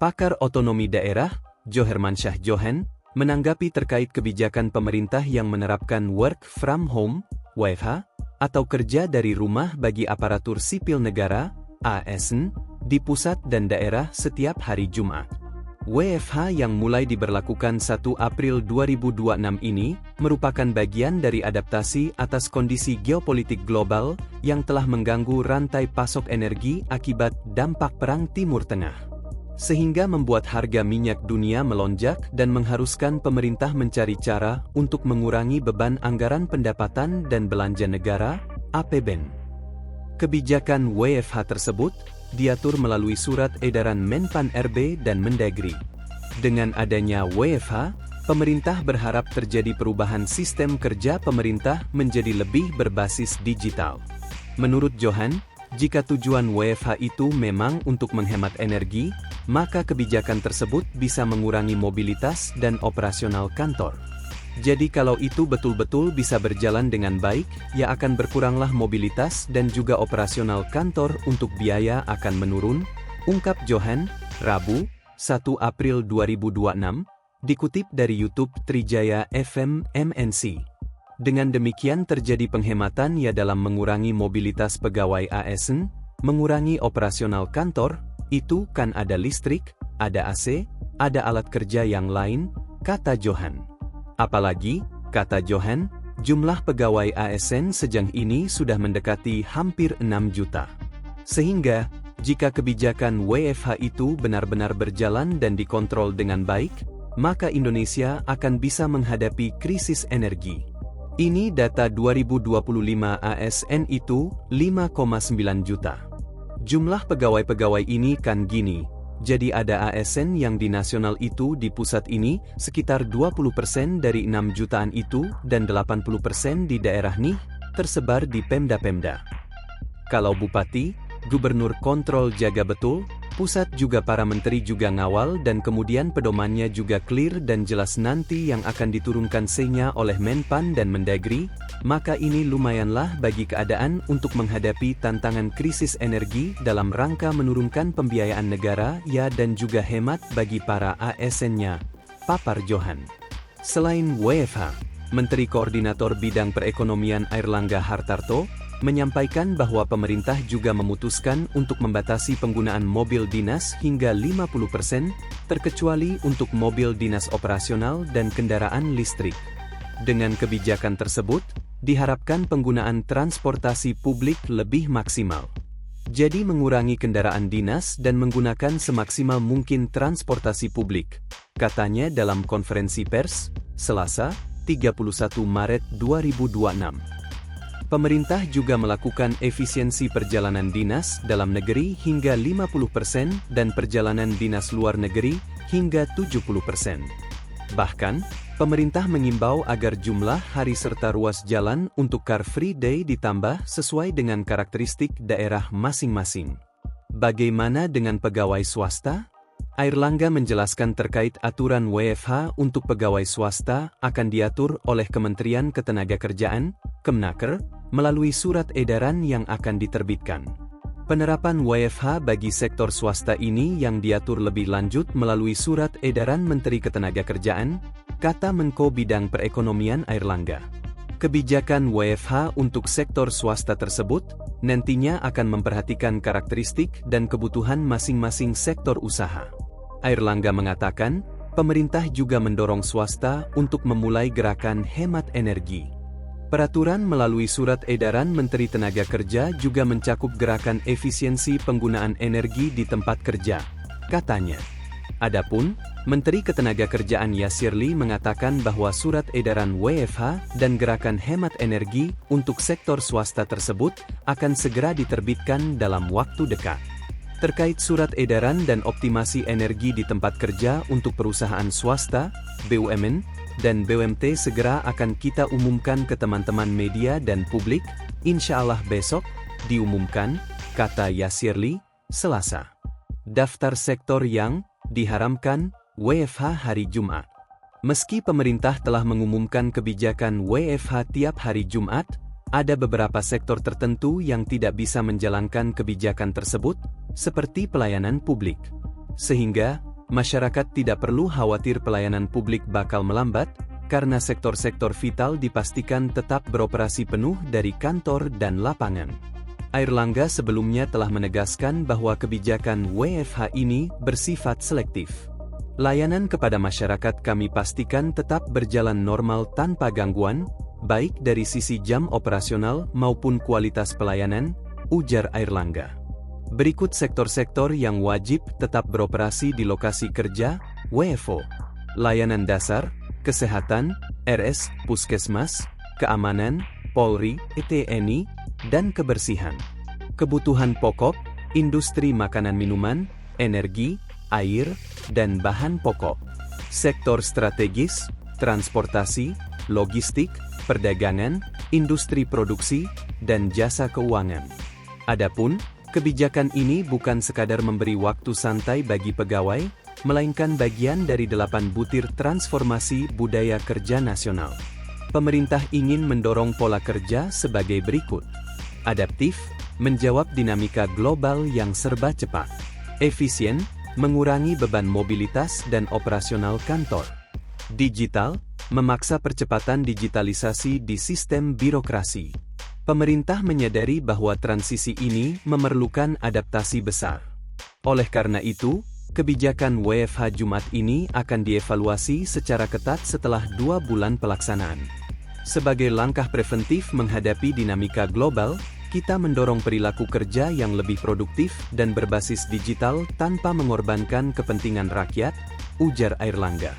Pakar otonomi daerah, Johermansyah Johan, menanggapi terkait kebijakan pemerintah yang menerapkan work from home, WFH, atau kerja dari rumah bagi aparatur sipil negara, ASN, di pusat dan daerah setiap hari Jumat. WFH yang mulai diberlakukan 1 April 2026 ini merupakan bagian dari adaptasi atas kondisi geopolitik global yang telah mengganggu rantai pasok energi akibat dampak Perang Timur Tengah. Sehingga membuat harga minyak dunia melonjak dan mengharuskan pemerintah mencari cara untuk mengurangi beban anggaran pendapatan dan belanja negara, APBN. Kebijakan WFH tersebut diatur melalui surat edaran Menpan RB dan Mendagri. Dengan adanya WFH, pemerintah berharap terjadi perubahan sistem kerja pemerintah menjadi lebih berbasis digital. Menurut Johan, jika tujuan WFH itu memang untuk menghemat energi, maka kebijakan tersebut bisa mengurangi mobilitas dan operasional kantor. Jadi kalau itu betul-betul bisa berjalan dengan baik, ya akan berkuranglah mobilitas dan juga operasional kantor untuk biaya akan menurun, ungkap Johan, Rabu, 1 April 2026, dikutip dari YouTube Trijaya FM MNC. Dengan demikian terjadi penghematan ya dalam mengurangi mobilitas pegawai ASN, mengurangi operasional kantor, itu kan ada listrik, ada AC, ada alat kerja yang lain, kata Johan. Apalagi, kata Johan, jumlah pegawai ASN sejauh ini sudah mendekati hampir 6 juta. Sehingga, jika kebijakan WFH itu benar-benar berjalan dan dikontrol dengan baik, maka Indonesia akan bisa menghadapi krisis energi. Ini data 2025 ASN itu 5,9 juta. Jumlah pegawai-pegawai ini kan gini. Jadi ada ASN yang di nasional itu di pusat ini sekitar 20% dari 6 jutaan itu dan 80% di daerah nih tersebar di Pemda-Pemda. Kalau bupati, gubernur kontrol jaga betul, pusat juga para menteri juga ngawal dan kemudian pedomannya juga clear dan jelas nanti yang akan diturunkan C-nya oleh Menpan dan Mendagri, maka ini lumayanlah bagi keadaan untuk menghadapi tantangan krisis energi dalam rangka menurunkan pembiayaan negara ya dan juga hemat bagi para ASN-nya, papar Johan. Selain WFH, Menteri Koordinator Bidang Perekonomian Airlangga Hartarto menyampaikan bahwa pemerintah juga memutuskan untuk membatasi penggunaan mobil dinas hingga 50%, terkecuali untuk mobil dinas operasional dan kendaraan listrik. Dengan kebijakan tersebut, diharapkan penggunaan transportasi publik lebih maksimal. Jadi mengurangi kendaraan dinas dan menggunakan semaksimal mungkin transportasi publik, katanya dalam konferensi pers, Selasa, 31 Maret 2026. Pemerintah juga melakukan efisiensi perjalanan dinas dalam negeri hingga 50% dan perjalanan dinas luar negeri hingga 70%. Bahkan, pemerintah mengimbau agar jumlah hari serta ruas jalan untuk Car Free Day ditambah sesuai dengan karakteristik daerah masing-masing. Bagaimana dengan pegawai swasta? Airlangga menjelaskan terkait aturan WFH untuk pegawai swasta akan diatur oleh Kementerian Ketenagakerjaan, Kemnaker, melalui surat edaran yang akan diterbitkan. Penerapan WFH bagi sektor swasta ini yang diatur lebih lanjut melalui surat edaran Menteri Ketenagakerjaan, kata Menko Bidang Perekonomian Airlangga. Kebijakan WFH untuk sektor swasta tersebut nantinya akan memperhatikan karakteristik dan kebutuhan masing-masing sektor usaha. Airlangga mengatakan, pemerintah juga mendorong swasta untuk memulai gerakan hemat energi. Peraturan melalui surat edaran Menteri Tenaga Kerja juga mencakup gerakan efisiensi penggunaan energi di tempat kerja, katanya. Adapun, Menteri Ketenagakerjaan Yasirli mengatakan bahwa surat edaran WFH dan gerakan hemat energi untuk sektor swasta tersebut akan segera diterbitkan dalam waktu dekat. Terkait surat edaran dan optimasi energi di tempat kerja untuk perusahaan swasta, BUMN, dan BUMT segera akan kita umumkan ke teman-teman media dan publik, insya Allah besok, diumumkan, kata Yasirli, Selasa. Daftar sektor yang diharamkan WFH hari Jumat. Meski pemerintah telah mengumumkan kebijakan WFH tiap hari Jumat, ada beberapa sektor tertentu yang tidak bisa menjalankan kebijakan tersebut, seperti pelayanan publik. Sehingga, Masyarakat tidak perlu khawatir pelayanan publik bakal melambat, karena sektor-sektor vital dipastikan tetap beroperasi penuh dari kantor dan lapangan. Airlangga sebelumnya telah menegaskan bahwa kebijakan WFH ini bersifat selektif. Layanan kepada masyarakat kami pastikan tetap berjalan normal tanpa gangguan, baik dari sisi jam operasional maupun kualitas pelayanan, ujar Airlangga. Berikut sektor-sektor yang wajib tetap beroperasi di lokasi kerja, WFO. Layanan dasar, kesehatan, RS, puskesmas, keamanan, Polri, TNI, dan kebersihan. Kebutuhan pokok, industri makanan minuman, energi, air, dan bahan pokok. Sektor strategis, transportasi, logistik, perdagangan, industri produksi, dan jasa keuangan. Adapun, kebijakan ini bukan sekadar memberi waktu santai bagi pegawai, melainkan bagian dari 8 butir transformasi budaya kerja nasional. Pemerintah ingin mendorong pola kerja sebagai berikut. Adaptif, menjawab dinamika global yang serba cepat. Efisien, mengurangi beban mobilitas dan operasional kantor. Digital, memaksa percepatan digitalisasi di sistem birokrasi. Pemerintah menyadari bahwa transisi ini memerlukan adaptasi besar. Oleh karena itu, kebijakan WFH Jumat ini akan dievaluasi secara ketat setelah 2 bulan pelaksanaan. Sebagai langkah preventif menghadapi dinamika global, kita mendorong perilaku kerja yang lebih produktif dan berbasis digital tanpa mengorbankan kepentingan rakyat, ujar Airlangga.